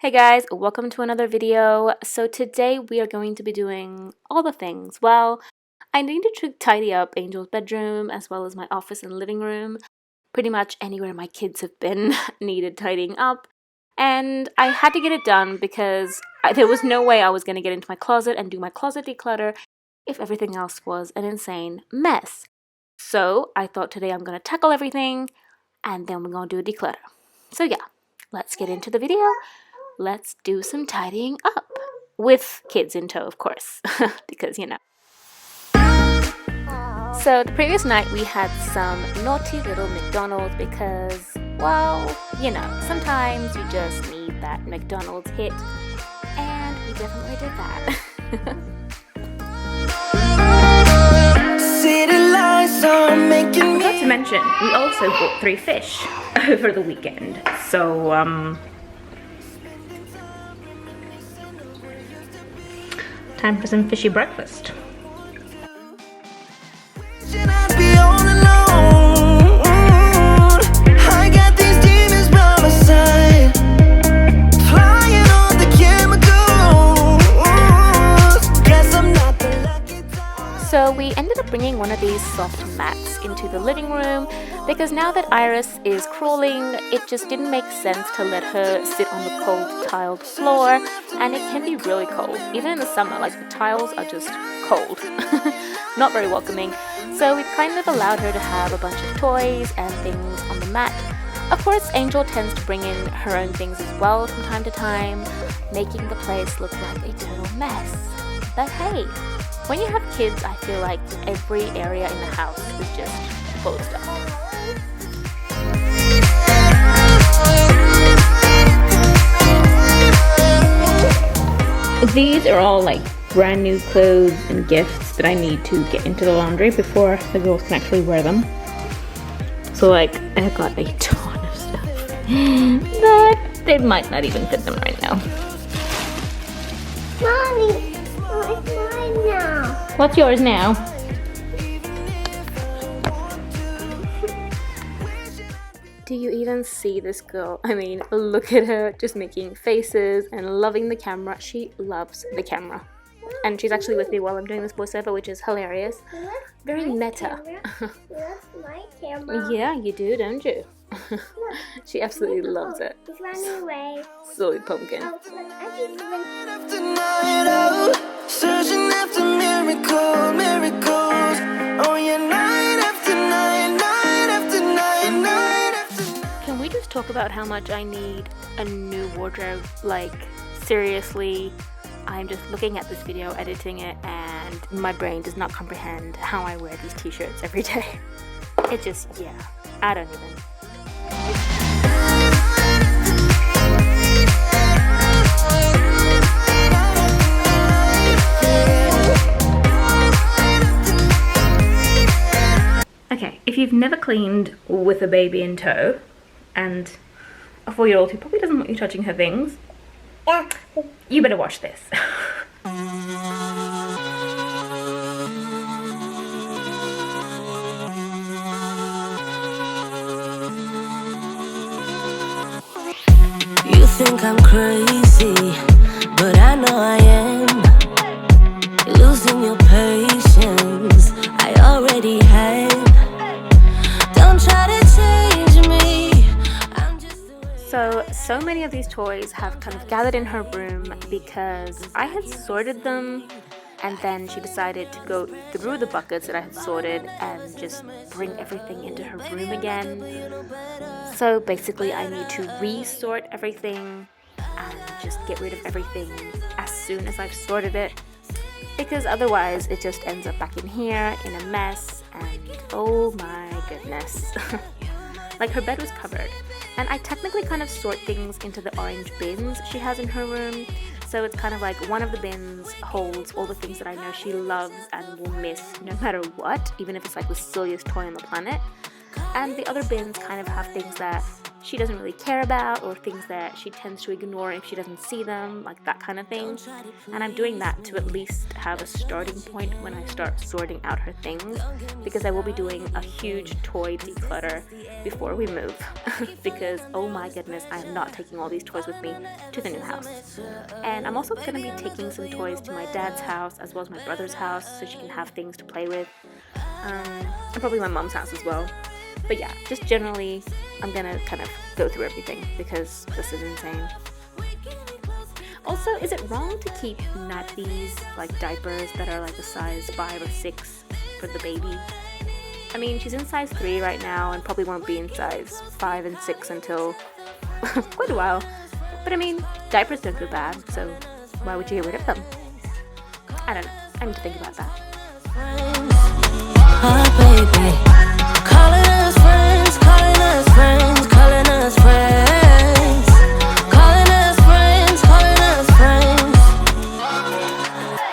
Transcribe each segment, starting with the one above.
Hey guys, welcome to another video. So today we are going to be doing all the things. Well, I needed to tidy up Angel's bedroom as well as my office and living room. Pretty much anywhere my kids have been needed tidying up. And I had to get it done because there was no way I was going to get into my closet and do my closet declutter if everything else was an insane mess. So I thought today I'm going to tackle everything and then we're going to do a declutter. So yeah, let's get into the video. Let's do some tidying up. With kids in tow, of course, because you know. So the previous night we had some naughty little McDonald's because, well, you know, sometimes you just need that McDonald's hit, and we definitely did that. Not to mention, we also bought 3 fish over the weekend, so time for some fishy breakfast. So we ended up bringing one of these soft mats into the living room because now that Iris is crawling, it just didn't make sense to let her sit on the cold tiled floor, and it can be really cold. Even in the summer, like the tiles are just cold. Not very welcoming. So we kind of allowed her to have a bunch of toys and things on the mat. Of course, Angel tends to bring in her own things as well from time to time, making the place look like a total mess. But hey, when you have kids, I feel like every area in the house is just full of stuff. These are all like brand new clothes and gifts that I need to get into the laundry before the girls can actually wear them. So like, I've got a ton of stuff that they might not even fit them right now. Mommy, what's mine now? What's yours now? Do you even see this girl? I mean, look at her just making faces and loving the camera. She loves the camera. And she's actually with me while I'm doing this voiceover, which is hilarious. Very meta. My camera. Yeah, you do, don't you? She absolutely loves it. It's running away. Silly pumpkin. Searching after miracles. Oh yeah, night after night, night after night, night after night. Can we just talk about how much I need a new wardrobe? Like, seriously, I'm just looking at this video, editing it, and my brain does not comprehend how I wear these t-shirts every day. It just, yeah, I don't even. Okay, if you've never cleaned with a baby in tow, and a 4-year-old who probably doesn't want you touching her things, you better watch this. You think I'm crazy, but I know I am. You're losing your patience, I already have. Don't try to change me. I'm just So many of these toys have kind of gathered in her room because I had sorted them, and then she decided to go through the buckets that I had sorted and just bring everything into her room again. So basically I need to resort everything and just get rid of everything as soon as I've sorted it, because otherwise it just ends up back in here in a mess, and oh my goodness. Like, her bed was covered, and I technically kind of sort things into the orange bins she has in her room. So it's kind of like one of the bins holds all the things that I know she loves and will miss no matter what, even if it's like the silliest toy on the planet. And the other bins kind of have things that she doesn't really care about, or things that she tends to ignore if she doesn't see them, like that kind of thing. And I'm doing that to at least have a starting point when I start sorting out her things, because I will be doing a huge toy declutter before we move because oh my goodness, I am not taking all these toys with me to the new house. And I'm also going to be taking some toys to my dad's house as well as my brother's house so she can have things to play with, and probably my mom's house as well. But yeah, just generally I'm gonna kind of go through everything because this is insane. Also, is it wrong to keep nappies, like diapers that are like a size 5 or 6 for the baby? I mean, she's in size 3 right now and probably won't be in size 5 and 6 until quite a while. But I mean, diapers don't feel bad, so why would you get rid of them? I don't know. I need to think about that. Oh, baby. Calling us friends, calling us friends, calling us friends. Calling us friends, calling us friends.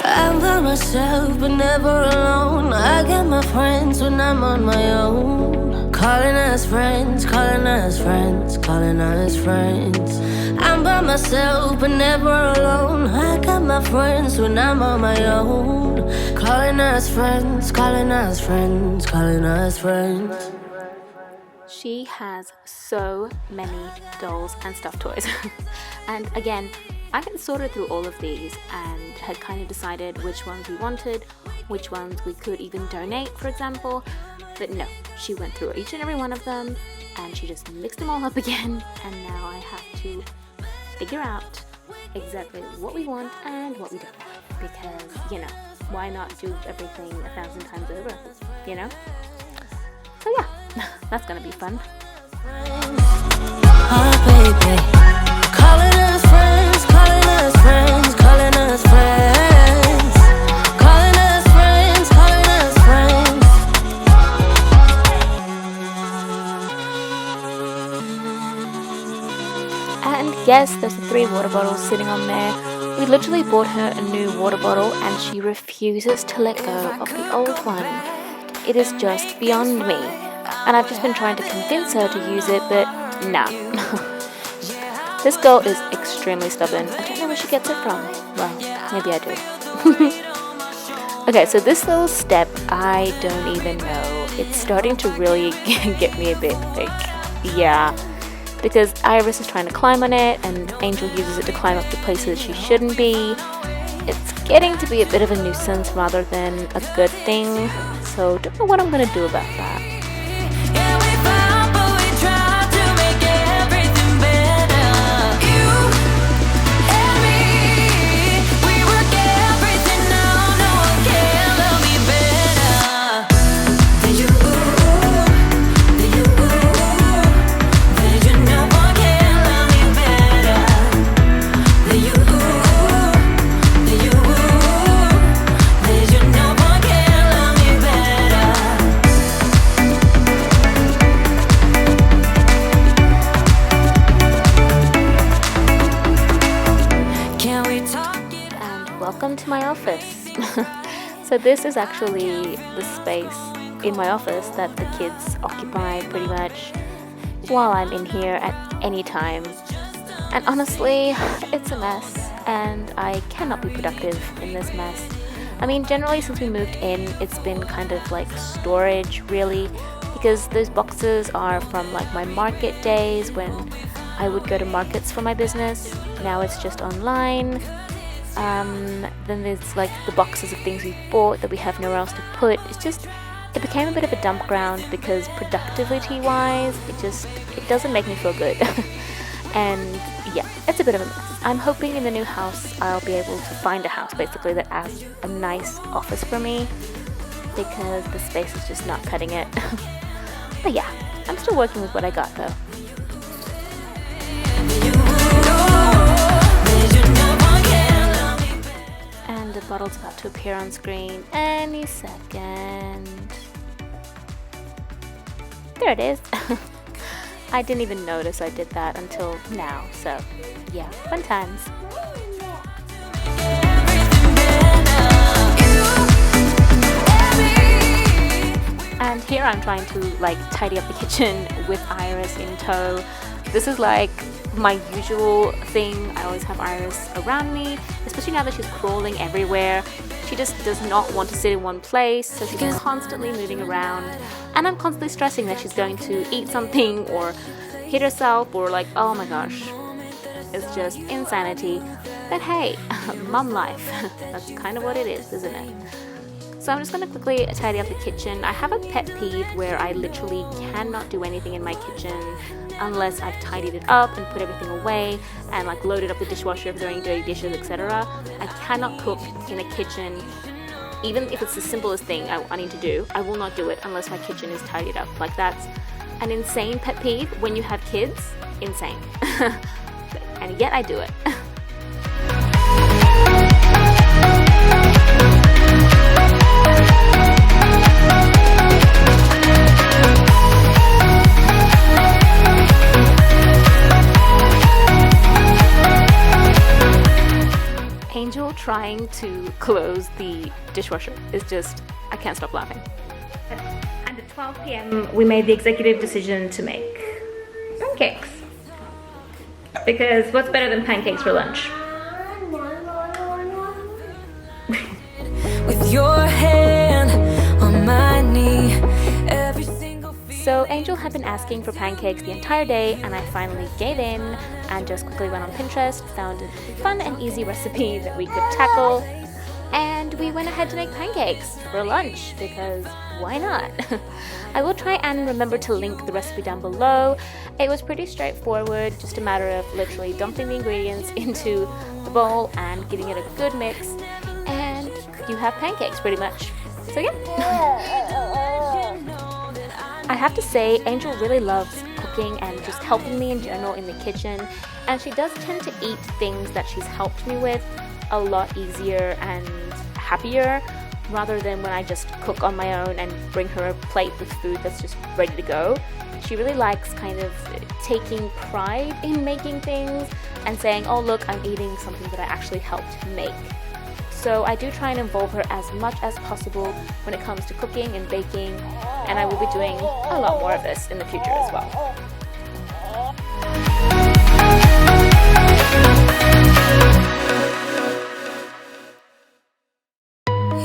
I'm by myself, but never alone. I got my friends when I'm on my own. Calling us friends, calling us friends, calling us friends. I'm by myself, but never alone. I got my friends when I'm on my own. Calling us friends, calling us friends, calling us friends. She has so many dolls and stuffed toys. And again, I had sorted through all of these and had kind of decided which ones we wanted, which ones we could even donate, for example. But no, she went through each and every one of them and she just mixed them all up again, and now I have to figure out exactly what we want and what we don't want, because, you know, why not do everything 1,000 times over, you know? So yeah, that's gonna be fun. Oh, baby. Calling us friends, calling us friends, calling us friends. Calling us friends, calling us friends. And yes, there's the 3 water bottles sitting on there. We literally bought her a new water bottle and she refuses to let go of the old one. It is just beyond me. And I've just been trying to convince her to use it, but nah. This girl is extremely stubborn. I don't know where she gets it from. Well, maybe I do. Okay, so this little step, I don't even know. It's starting to really get me a bit like, yeah. Because Iris is trying to climb on it and Angel uses it to climb up the places she shouldn't be. It's getting to be a bit of a nuisance rather than a good thing. So don't know what I'm going to do about that. Welcome to my office. So this is actually the space in my office that the kids occupy pretty much while I'm in here at any time. And honestly, it's a mess and I cannot be productive in this mess. I mean, generally since we moved in, it's been kind of like storage really, because those boxes are from like my market days when I would go to markets for my business. Now it's just online. Then there's like the boxes of things we've bought that we have nowhere else to put. It became a bit of a dump ground because productivity wise, it doesn't make me feel good. And yeah, it's a bit of a mess. I'm hoping in the new house I'll be able to find a house basically that has a nice office for me, because the space is just not cutting it. But yeah, I'm still working with what I got though. And the bottle's about to appear on screen any second. There it is. I didn't even notice I did that until now, so yeah, fun times. And here I'm trying to like tidy up the kitchen with Iris in tow. This is like my usual thing. I always have Iris around me, especially now that she's crawling everywhere. She just does not want to sit in one place, so she's constantly moving around, and I'm constantly stressing that she's going to eat something or hit herself, or like, oh my gosh, it's just insanity. But hey, mum life. That's kind of what it is, isn't it? So I'm just going to quickly tidy up the kitchen. I have a pet peeve where I literally cannot do anything in my kitchen unless I've tidied it up and put everything away and like loaded up the dishwasher if there are any dirty dishes, etc. I cannot cook in a kitchen, even if it's the simplest thing I need to do. I will not do it unless my kitchen is tidied up. Like, that's an insane pet peeve when you have kids. Insane. And yet I do it. Angel trying to close the dishwasher is just, I can't stop laughing. And at 12 p.m. we made the executive decision to make pancakes. Because what's better than pancakes for lunch? With your hand on my knee, every single. So Angel had been asking for pancakes the entire day, and I finally gave in and just quickly went on Pinterest, found a fun and easy recipe that we could tackle, and we went ahead to make pancakes for lunch because why not? I will try and remember to link the recipe down below. It was pretty straightforward, just a matter of literally dumping the ingredients into the bowl and giving it a good mix, and you have pancakes pretty much. So yeah. I have to say, Angel really loves cooking and just helping me in general in the kitchen, and she does tend to eat things that she's helped me with a lot easier and happier, rather than when I just cook on my own and bring her a plate with food that's just ready to go. She really likes kind of taking pride in making things and saying, oh look, I'm eating something that I actually helped make. So I do try and involve her as much as possible when it comes to cooking and baking, and I will be doing a lot more of this in the future as well.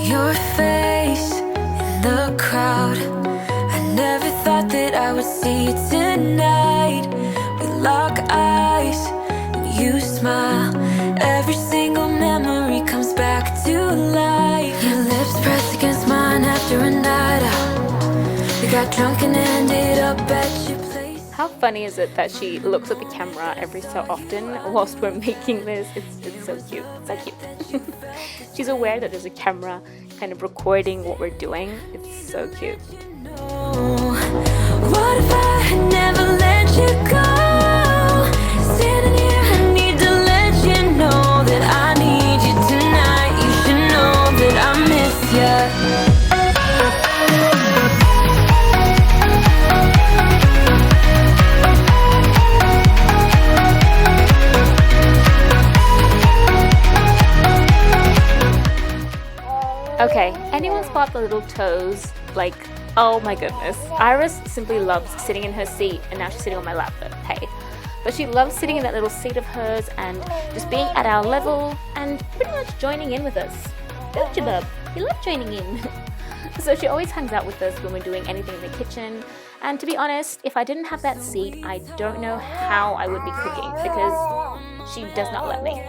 Your face in the crowd, I never thought that I would see you tonight. We lock eyes and you smile, every single memory comes back to life. Your lips pressed against mine after a night out. We got drunk and ended up at your place. How funny is it that she looks at the camera every so often whilst we're making this? It's so cute. So cute. She's aware that there's a camera kind of recording what we're doing. It's so cute. What if I had never let you go? Standing here, I need to let you know that I need you tonight. You should know that I miss you. Okay, anyone spot the little toes? Like, oh my goodness. Iris simply loves sitting in her seat, and now she's sitting on my lap, but hey. But she loves sitting in that little seat of hers and just being at our level and pretty much joining in with us. Don't you, bub? You love joining in. So she always hangs out with us when we're doing anything in the kitchen. And to be honest, if I didn't have that seat, I don't know how I would be cooking, because she does not let me.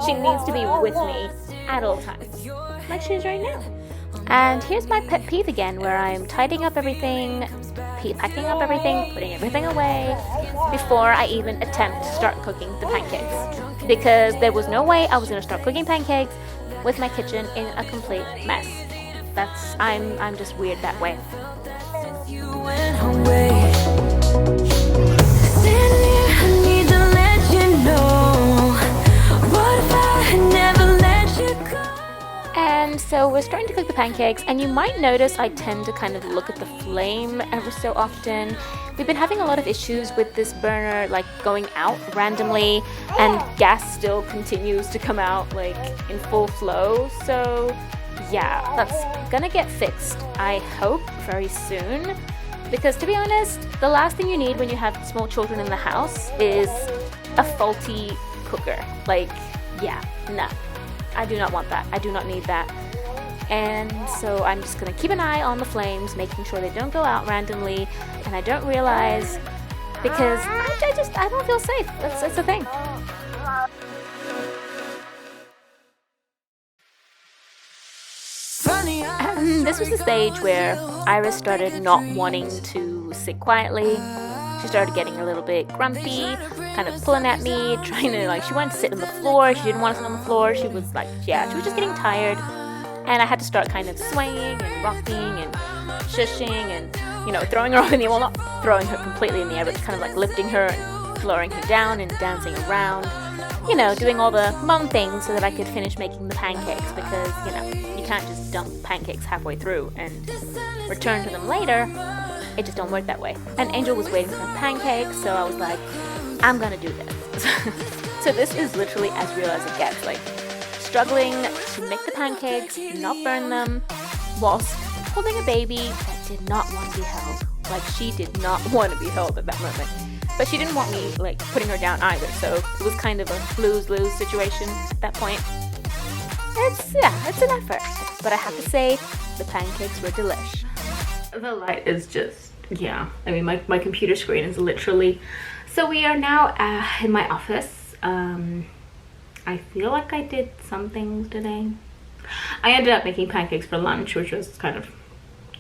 She needs to be with me at all times, like she is right now. And here's my pet peeve again, where I'm tidying up everything, packing up everything, putting everything away before I even attempt to start cooking the pancakes. Because there was no way I was going to start cooking pancakes with my kitchen in a complete mess. I'm just weird that way. You went away. Standing here, I need to let you know. What if I had never let you go? And so we're starting to cook the pancakes, and you might notice I tend to kind of look at the flame ever so often. We've been having a lot of issues with this burner like going out randomly, and gas still continues to come out like in full flow. So yeah, that's gonna get fixed, I hope, very soon. Because to be honest, the last thing you need when you have small children in the house is a faulty cooker. Like, yeah, no. I do not want that. I do not need that. And so I'm just gonna keep an eye on the flames, making sure they don't go out randomly and I don't realize, because I don't feel safe. It's a thing. And this was the stage where Iris started not wanting to sit quietly. She started getting a little bit grumpy, kind of pulling at me, trying to, like, she wanted to sit on the floor. She didn't want to sit on the floor. She was like, yeah, she was just getting tired. And I had to start kind of swaying and rocking and shushing and, you know, throwing her up in the air. Well, not throwing her completely in the air, but kind of like lifting her and lowering her down and dancing around. You know, doing all the mom things so that I could finish making the pancakes, because, you know, you can't just dump pancakes halfway through and return to them later. It just don't work that way. And Angel was waiting for the pancakes, so I was like, I'm gonna do this. So this is literally as real as it gets. Like, struggling to make the pancakes, not burn them, whilst holding a baby that did not want to be held. Like, she did not want to be held at that moment. But she didn't want me, like, putting her down either, so it was kind of a lose-lose situation at that point. It's an effort. But I have to say, the pancakes were delish. The light is just, yeah. I mean, my computer screen is literally... So we are now in my office. I feel like I did some things today. I ended up making pancakes for lunch, which was kind of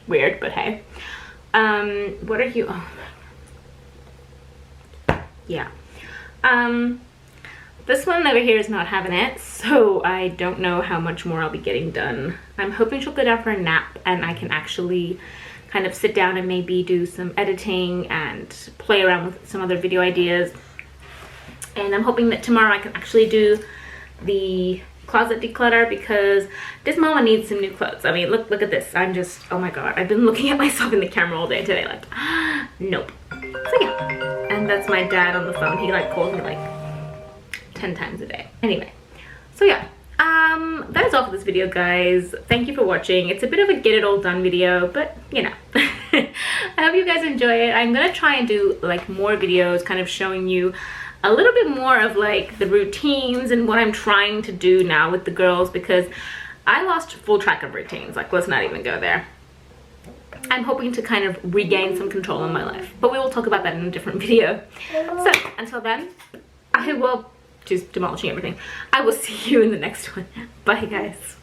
weird, but hey. What are you... Oh. Yeah. This one over here is not having it, so I don't know how much more I'll be getting done. I'm hoping she'll go down for a nap and I can actually kind of sit down and maybe do some editing and play around with some other video ideas. And I'm hoping that tomorrow I can actually do the closet declutter, because this mama needs some new clothes. I mean, look at this. I'm just, oh my god, I've been looking at myself in the camera all day today, like, nope. So yeah. And that's my dad on the phone. He like calls me like 10 times a day. Anyway, so yeah, that is all for this video, guys. Thank you for watching. It's a bit of a get it all done video, but you know. I hope you guys enjoy it. I'm gonna try and do like more videos kind of showing you a little bit more of like the routines and what I'm trying to do now with the girls, because I lost full track of routines. Like, let's not even go there. I'm hoping to kind of regain some control in my life, but we will talk about that in a different video. So until then, I will just demolishing everything. I will see you in the next one. Bye, guys.